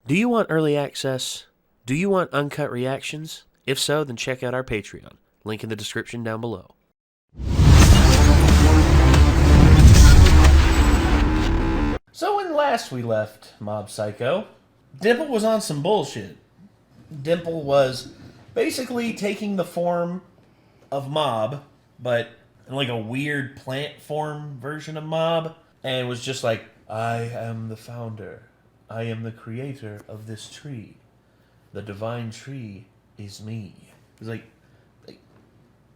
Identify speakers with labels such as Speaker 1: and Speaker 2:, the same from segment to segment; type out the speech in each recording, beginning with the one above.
Speaker 1: Do you want early access? Do you want uncut reactions? If so, then check out our Patreon. Link in the description down below. So when last we left Mob Psycho, Dimple was on some bullshit. Dimple was basically taking the form of Mob, but in like a weird plant form version of Mob, and was just like, I am the founder. I am the creator of this tree. The divine tree is me. It was like,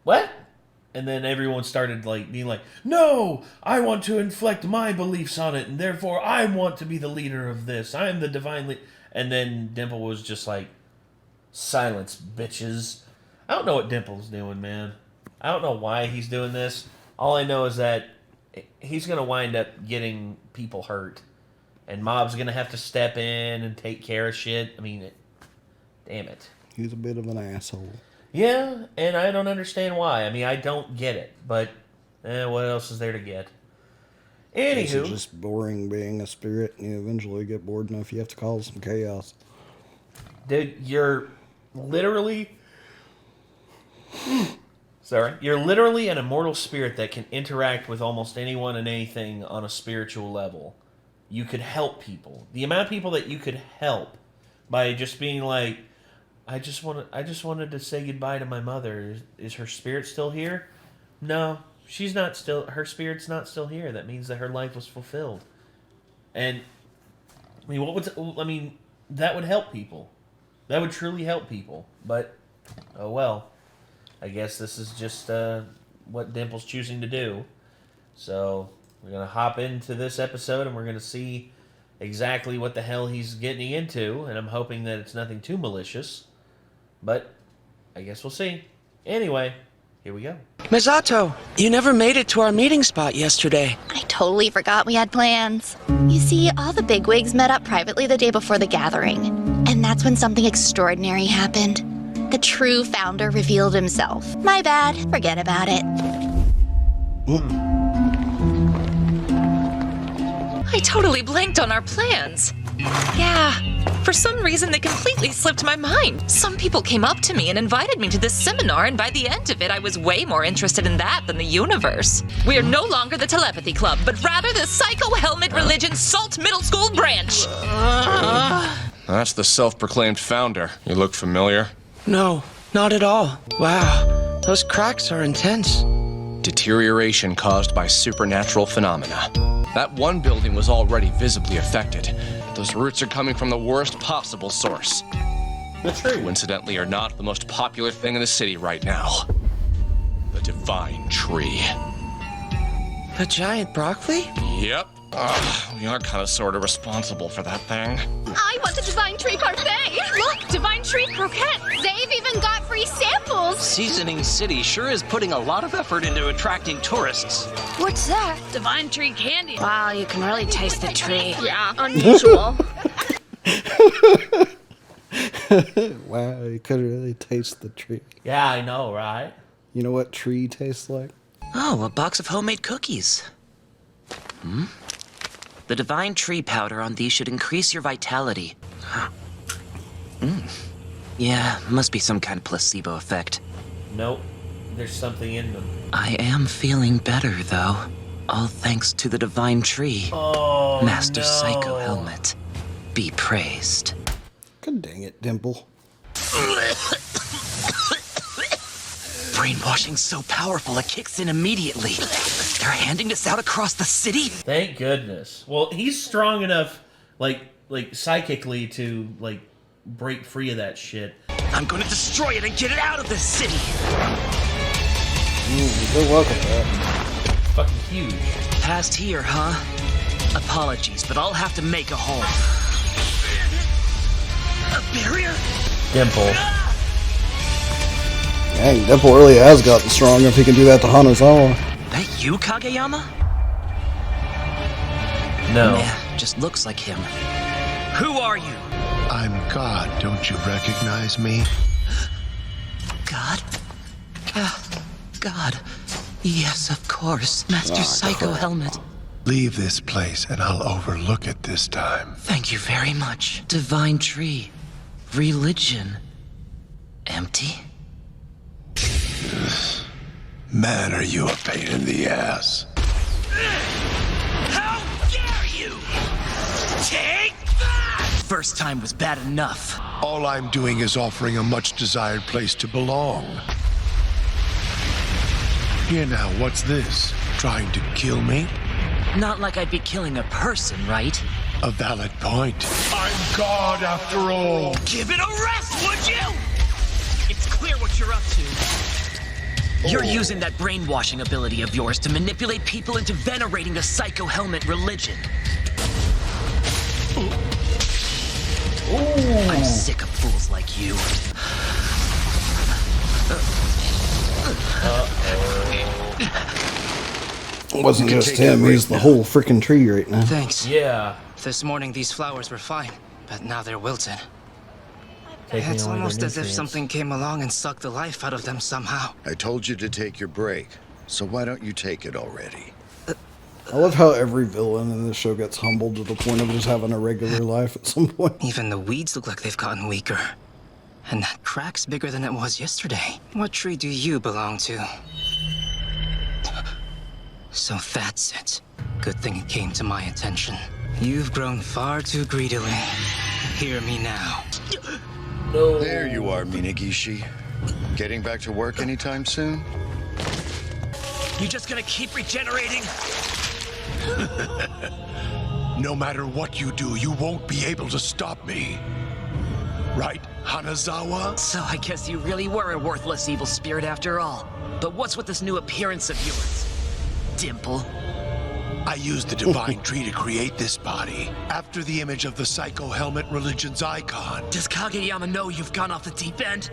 Speaker 1: what? And then everyone started like being like, no, I want to inflect my beliefs on it, and therefore I want to be the leader of this. I am the divine leader. And then Dimple was just like, silence, bitches. I don't know what Dimple's doing, man. I don't know why he's doing this. All I know is that he's going to wind up getting people hurt. And Mob's going to have to step in and take care of shit. I mean, damn it.
Speaker 2: He's a bit of an asshole.
Speaker 1: Yeah, and I don't understand why. I mean, I don't get it. But what else is there to get? Anywho.
Speaker 2: It's just boring being a spirit, and you eventually get bored enough you have to cause some chaos.
Speaker 1: Dude, you're literally... Sorry. You're literally an immortal spirit that can interact with almost anyone and anything on a spiritual level. You could help people. The amount of people that you could help by just being like, I just wanted to say goodbye to my mother. Is her spirit still here? No, she's not still. Her spirit's not still here. That means that her life was fulfilled. And I mean, that would help people. That would truly help people. But oh well. I guess this is just what Dimple's choosing to do. So we're going to hop into this episode and we're going to see exactly what the hell he's getting into. And I'm hoping that it's nothing too malicious. But I guess we'll see. Anyway, here we go.
Speaker 3: Misato, you never made it to our meeting spot yesterday.
Speaker 4: I totally forgot we had plans. You see, all the bigwigs met up privately the day before the gathering. And that's when something extraordinary happened. The true founder revealed himself. My bad. Forget about it.
Speaker 5: I totally blanked on our plans. Yeah, for some reason they completely slipped my mind. Some people came up to me and invited me to this seminar, and by the end of it, I was way more interested in that than the universe. We are no longer the Telepathy Club, but rather the Psycho Helmet Religion Salt Middle School branch.
Speaker 6: That's the self-proclaimed founder. You look familiar?
Speaker 3: No, not at all. Wow, those cracks are intense.
Speaker 6: Deterioration caused by supernatural phenomena. That one building was already visibly affected. Those roots are coming from the worst possible source.
Speaker 1: The tree.
Speaker 6: Coincidentally or not, the most popular thing in the city right now. The Divine Tree.
Speaker 3: The giant broccoli?
Speaker 6: Yep. We are kind of sort of responsible for that thing.
Speaker 7: I want the Divine Tree Parfait! Look, Divine Tree Croquette! They've even got free samples!
Speaker 8: Seasoning City sure is putting a lot of effort into attracting tourists.
Speaker 7: What's that? Divine Tree Candy.
Speaker 4: Wow, you can really taste the tree.
Speaker 7: Yeah, unusual.
Speaker 2: Wow, you could really taste the tree.
Speaker 1: Yeah, I know, right?
Speaker 2: You know what tree tastes like?
Speaker 8: Oh, a box of homemade cookies. The Divine Tree powder on these should increase your vitality. Yeah, must be some kind of placebo effect.
Speaker 1: Nope. There's something in them.
Speaker 8: I am feeling better, though. All thanks to the Divine Tree.
Speaker 1: Oh,
Speaker 8: Master
Speaker 1: no.
Speaker 8: Psycho Helmet. Be praised.
Speaker 2: God dang it, Dimple.
Speaker 8: Brainwashing's so powerful, it kicks in immediately. They're handing this out across the city?
Speaker 1: Thank goodness. Well, he's strong enough, like psychically to, like, break free of that shit.
Speaker 8: I'm gonna destroy it and get it out of this city!
Speaker 2: Good luck with that.
Speaker 1: Fucking huge.
Speaker 8: Past here, huh? Apologies, but I'll have to make a home. A barrier?
Speaker 1: Dimple.
Speaker 2: Dang, Dimple really has gotten strong if he can do that to Hanazawa.
Speaker 8: That you, Kageyama?
Speaker 1: No.
Speaker 8: Yeah, just looks like him. Who are you?
Speaker 9: I'm God, don't you recognize me?
Speaker 8: God? God. Yes, of course. Master Psycho
Speaker 2: crap.
Speaker 8: Helmet.
Speaker 9: Leave this place and I'll overlook it this time.
Speaker 8: Thank you very much. Divine tree. Religion. Empty?
Speaker 9: Man, are you a pain in the ass.
Speaker 8: How dare you! Take that! First time was bad enough.
Speaker 9: All I'm doing is offering a much-desired place to belong. Here now, what's this? Trying to kill me?
Speaker 8: Not like I'd be killing a person, right?
Speaker 9: A valid point. I'm God after all.
Speaker 8: Give it a rest, would you? It's clear what you're up to. You're using that brainwashing ability of yours to manipulate people into venerating a psycho helmet religion.
Speaker 1: Ooh.
Speaker 8: I'm sick of fools like you.
Speaker 2: It wasn't just him, he's the whole freaking tree right now.
Speaker 8: Thanks.
Speaker 1: Yeah.
Speaker 8: This morning these flowers were fine, but now they're wilted.
Speaker 1: Taking
Speaker 8: It's
Speaker 1: away their
Speaker 8: almost as if
Speaker 1: nutrients.
Speaker 8: something came along and sucked the life out of them somehow.
Speaker 10: I told you to take your break, so why don't you take it already?
Speaker 2: I love how every villain in this show gets humbled to the point of just having a regular life at some point.
Speaker 8: Even the weeds look like they've gotten weaker. And that crack's bigger than it was yesterday. What tree do you belong to? So that's it. Good thing it came to my attention. You've grown far too greedily. Hear me now.
Speaker 1: No.
Speaker 10: There you are, Minagishi. Getting back to work anytime soon?
Speaker 8: You just gonna keep regenerating?
Speaker 9: No matter what you do, you won't be able to stop me. Right, Hanazawa?
Speaker 8: So I guess you really were a worthless evil spirit after all. But what's with this new appearance of yours? Dimple?
Speaker 9: I used the divine tree to create this body, after the image of the Psycho Helmet Religion's icon.
Speaker 8: Does Kageyama know you've gone off the deep end?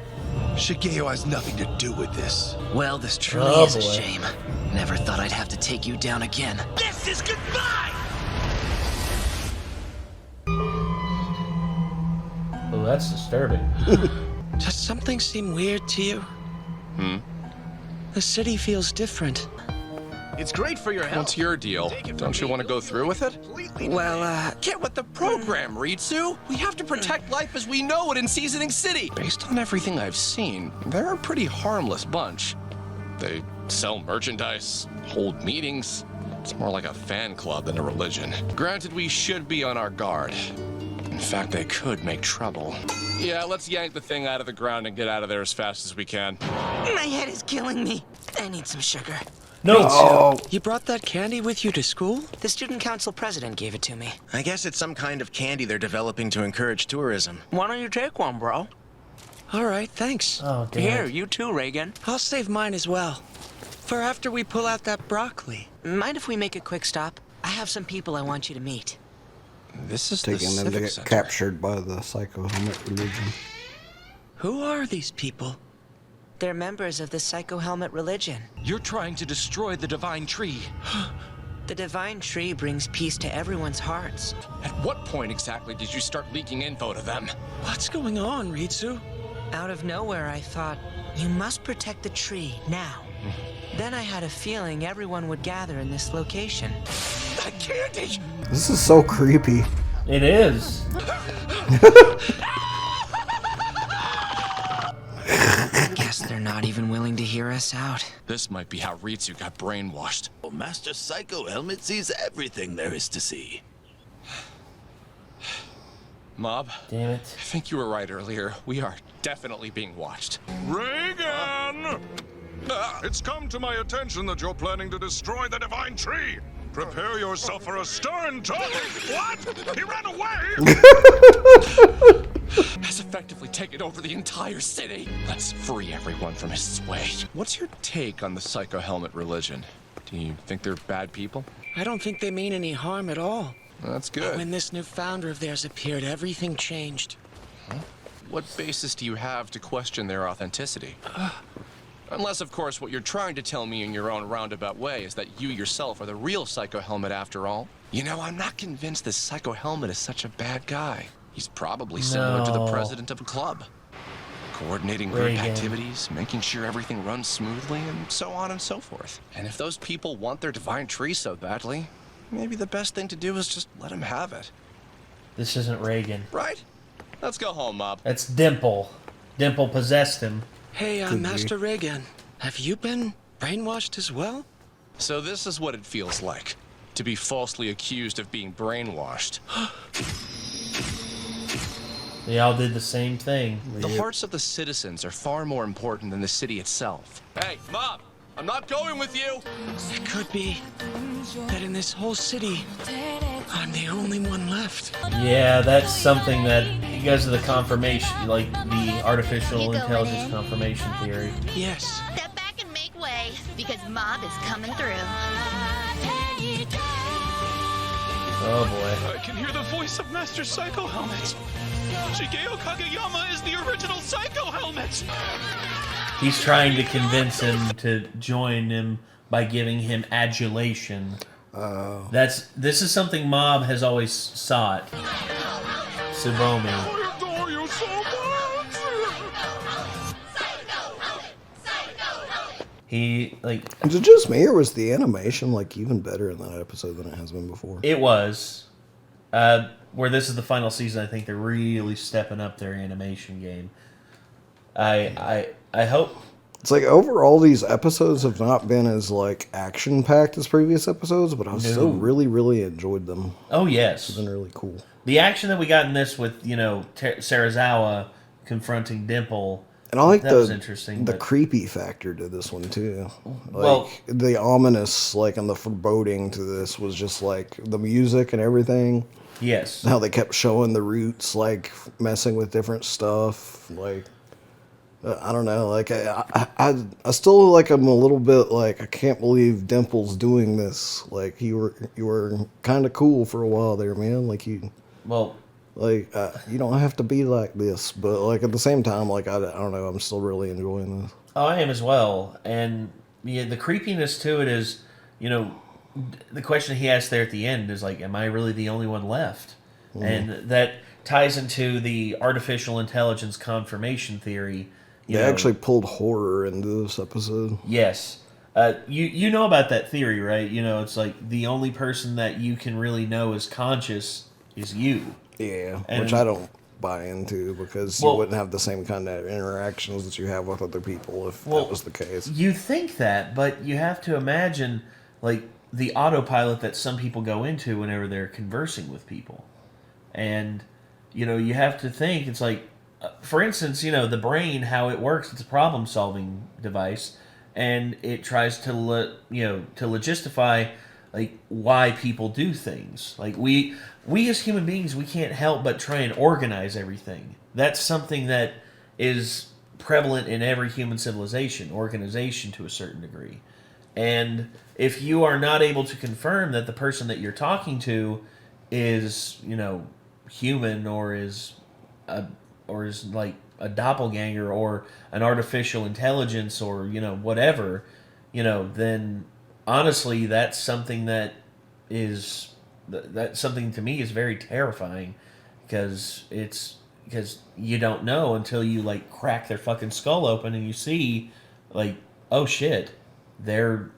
Speaker 9: Shigeo has nothing to do with this.
Speaker 8: Well, this truly
Speaker 1: Oh,
Speaker 8: is a
Speaker 1: boy.
Speaker 8: shame. Never thought I'd have to take you down again. This is goodbye!
Speaker 1: Oh, that's disturbing.
Speaker 3: Does something seem weird to you? The city feels different.
Speaker 6: It's great for your health. What's your deal? Don't you want to go through with it?
Speaker 3: Well,
Speaker 6: Get with the program, Ritsu. We have to protect life as we know it in Seasoning City. Based on everything I've seen, they're a pretty harmless bunch. They sell merchandise, hold meetings. It's more like a fan club than a religion. Granted, we should be on our guard. In fact, they could make trouble. Yeah, let's yank the thing out of the ground and get out of there as fast as we can.
Speaker 8: My head is killing me. I need some sugar.
Speaker 1: No.
Speaker 3: you brought that candy with you to school?
Speaker 8: The student council president gave it to me.
Speaker 11: I guess it's some kind of candy they're developing to encourage tourism.
Speaker 3: Why don't you take one, bro? All right, thanks.
Speaker 1: Oh, damn.
Speaker 3: Here, you too, Reagan. I'll save mine as well. For after we pull out that broccoli.
Speaker 8: Mind if we make a quick stop? I have some people I want you to meet.
Speaker 6: This is
Speaker 2: Taking them to
Speaker 6: Civic
Speaker 2: get
Speaker 6: Center.
Speaker 2: captured by the Psycho Helmet Religion.
Speaker 3: Who are these people?
Speaker 8: They're members of the Psycho Helmet religion.
Speaker 12: You're trying to destroy the divine tree.
Speaker 8: The divine tree brings peace to everyone's hearts.
Speaker 6: At what point exactly did you start leaking info to them?
Speaker 3: What's going on, Ritsu?
Speaker 8: Out of nowhere, I thought, you must protect the tree now. Then I had a feeling everyone would gather in this location.
Speaker 6: That candy!
Speaker 2: This is so creepy.
Speaker 1: It is.
Speaker 8: Guess they're not even willing to hear us out.
Speaker 6: This might be how Ritsu got brainwashed.
Speaker 11: Master Psycho Helmet sees everything there is to see.
Speaker 6: Mob,
Speaker 1: Damn
Speaker 6: I
Speaker 1: it.
Speaker 6: think you were right earlier. We are definitely being watched.
Speaker 13: Reagan! It's come to my attention that you're planning to destroy the divine tree. Prepare yourself for a stern talk. What? He ran away?
Speaker 6: Has effectively taken over the entire city. Let's free everyone from his sway. What's your take on the Psycho Helmet religion? Do you think they're bad people?
Speaker 3: I don't think they mean any harm at all.
Speaker 6: That's
Speaker 3: But
Speaker 6: good.
Speaker 3: when this new founder of theirs appeared, everything changed.
Speaker 6: What basis do you have to question their authenticity? Unless, of course, what you're trying to tell me in your own roundabout way is that you yourself are the real Psycho Helmet after all. You know, I'm not convinced this Psycho Helmet is such a bad guy. He's probably similar to the
Speaker 1: No.
Speaker 6: president of a club. Coordinating group
Speaker 1: Reagan.
Speaker 6: activities, making sure everything runs smoothly, and so on and so forth. And if those people want their divine tree so badly, maybe the best thing to do is just let him have it.
Speaker 1: This isn't Reagan.
Speaker 6: Right? Let's go home, Mob.
Speaker 1: That's Dimple. Dimple possessed him.
Speaker 3: Hey, Master Reagan, have you been brainwashed as well?
Speaker 6: So this is what it feels like, to be falsely accused of being brainwashed.
Speaker 1: They all did the same thing.
Speaker 6: The hearts of the citizens are far more important than the city itself. Hey, Mob! I'm not going with you!
Speaker 3: It could be that in this whole city, I'm the only one left.
Speaker 1: Yeah, that's something that, because of the confirmation, like the artificial intelligence confirmation theory.
Speaker 3: Yes.
Speaker 4: Step back and make way, because Mob is coming through.
Speaker 1: Oh boy.
Speaker 12: I can hear the voice of Master Psycho Helmet. Shigeo Kageyama is the original Psycho Helmet.
Speaker 1: He's trying to convince him to join him by giving him adulation. This is something Mob has always sought. Tsubomi.
Speaker 13: I adore you so much!
Speaker 1: He, like...
Speaker 2: Is it just me, or was the animation, like, even better in that episode than it has been before?
Speaker 1: It was. Where this is the final season, I think they're really stepping up their animation game. I hope...
Speaker 2: It's like, overall, these episodes have not been as, like, action-packed as previous episodes, but I still really, really enjoyed them.
Speaker 1: Oh, yes.
Speaker 2: It's been really cool.
Speaker 1: The action that we got in this with, Sarazawa confronting Dimple,
Speaker 2: and I like
Speaker 1: that was interesting.
Speaker 2: The creepy factor to this one, too. Like,
Speaker 1: well,
Speaker 2: the ominous, like, and the foreboding to this was just, like, the music and everything.
Speaker 1: Yes.
Speaker 2: How they kept showing the roots, like, messing with different stuff, like... I don't know, like, I still, like, I'm a little bit, like, I can't believe Dimple's doing this. Like, you were kind of cool for a while there, man. Like, you don't have to be like this. But, like, at the same time, like, I don't know, I'm still really enjoying this.
Speaker 1: Oh, I am as well. And the creepiness to it is, the question he asked there at the end is, like, am I really the only one left? Mm. And that ties into the artificial intelligence confirmation theory.
Speaker 2: They actually pulled horror into this episode.
Speaker 1: Yes. You know about that theory, right? It's like the only person that you can really know is conscious is you.
Speaker 2: Yeah, which I don't buy into, because you wouldn't have the same kind of interactions that you have with other people if that was the case.
Speaker 1: You think that, but you have to imagine, like, the autopilot that some people go into whenever they're conversing with people. And, you have to think, it's like, for instance, the brain, how it works, it's a problem-solving device, and it tries to logistify, like, why people do things. Like, we as human beings, we can't help but try and organize everything. That's something that is prevalent in every human civilization, organization to a certain degree. And if you are not able to confirm that the person that you're talking to is, human, or is like a doppelganger or an artificial intelligence, or whatever, then honestly that's something that something to me is very terrifying, because you don't know until you, like, crack their fucking skull open and you see, like, oh shit, they're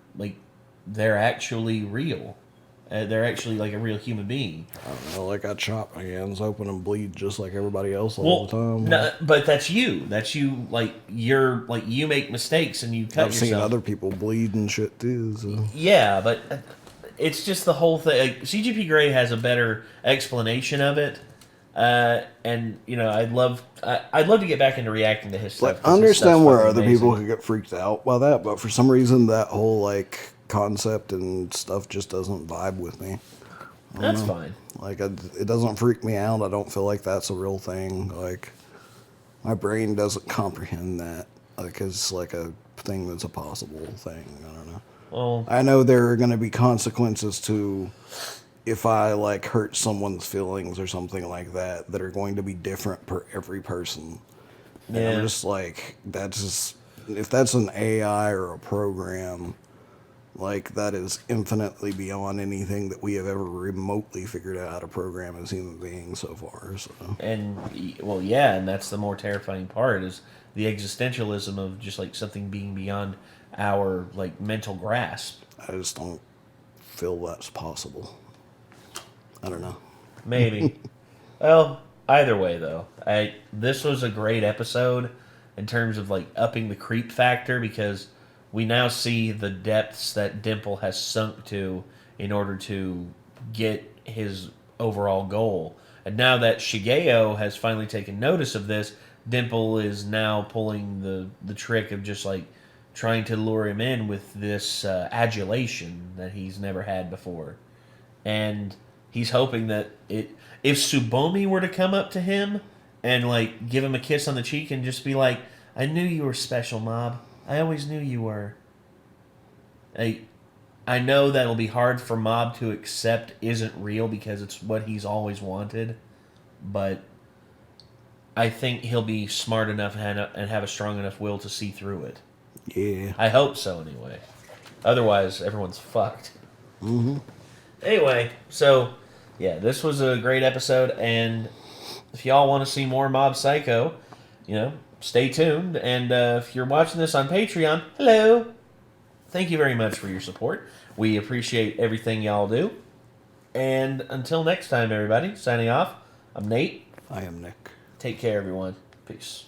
Speaker 1: actually real. They're actually, like, a real human being.
Speaker 2: I don't know, like, I chop my hands open and bleed just like everybody else all the time.
Speaker 1: No, but that's you. That's you, like, you make mistakes and you cut yourself.
Speaker 2: I've seen other people bleed and shit, too, so.
Speaker 1: Yeah, but it's just the whole thing. Like, CGP Grey has a better explanation of it. And, I'd love to get back into reacting to his stuff.
Speaker 2: Like, I understand where other people could get freaked out by that, but for some reason that whole, like, concept and stuff just doesn't vibe with me.
Speaker 1: That's fine.
Speaker 2: Like, it doesn't freak me out. I don't feel like that's a real thing. Like, my brain doesn't comprehend that. Like, it's like a thing that's a possible thing. I don't know.
Speaker 1: Well,
Speaker 2: I know there are going to be consequences to if I, like, hurt someone's feelings or something like that are going to be different per every person. And I'm just like, if that's an AI or a program, like, that is infinitely beyond anything that we have ever remotely figured out how to program as human beings so far. So.
Speaker 1: And, well, yeah, and that's the more terrifying part, is the existentialism of just, like, something being beyond our, like, mental grasp.
Speaker 2: I just don't feel that's possible. I don't know.
Speaker 1: Maybe. Well, either way, though, this was a great episode in terms of like upping the creep factor, because we now see the depths that Dimple has sunk to in order to get his overall goal. And now that Shigeo has finally taken notice of this, Dimple is now pulling the trick of just like trying to lure him in with this adulation that he's never had before. And he's hoping that if Tsubomi were to come up to him and like give him a kiss on the cheek and just be like, I knew you were special, Mob. I always knew you were. I know that'll be hard for Mob to accept isn't real because it's what he's always wanted. But I think he'll be smart enough and have a strong enough will to see through it.
Speaker 2: Yeah.
Speaker 1: I hope so, anyway. Otherwise, everyone's fucked.
Speaker 2: Mm-hmm.
Speaker 1: Anyway, so, yeah, this was a great episode, and if y'all want to see more Mob Psycho, stay tuned. And if you're watching this on Patreon, hello! Thank you very much for your support. We appreciate everything y'all do. And until next time, everybody, signing off, I'm Nate.
Speaker 2: I am Nick.
Speaker 1: Take care, everyone. Peace.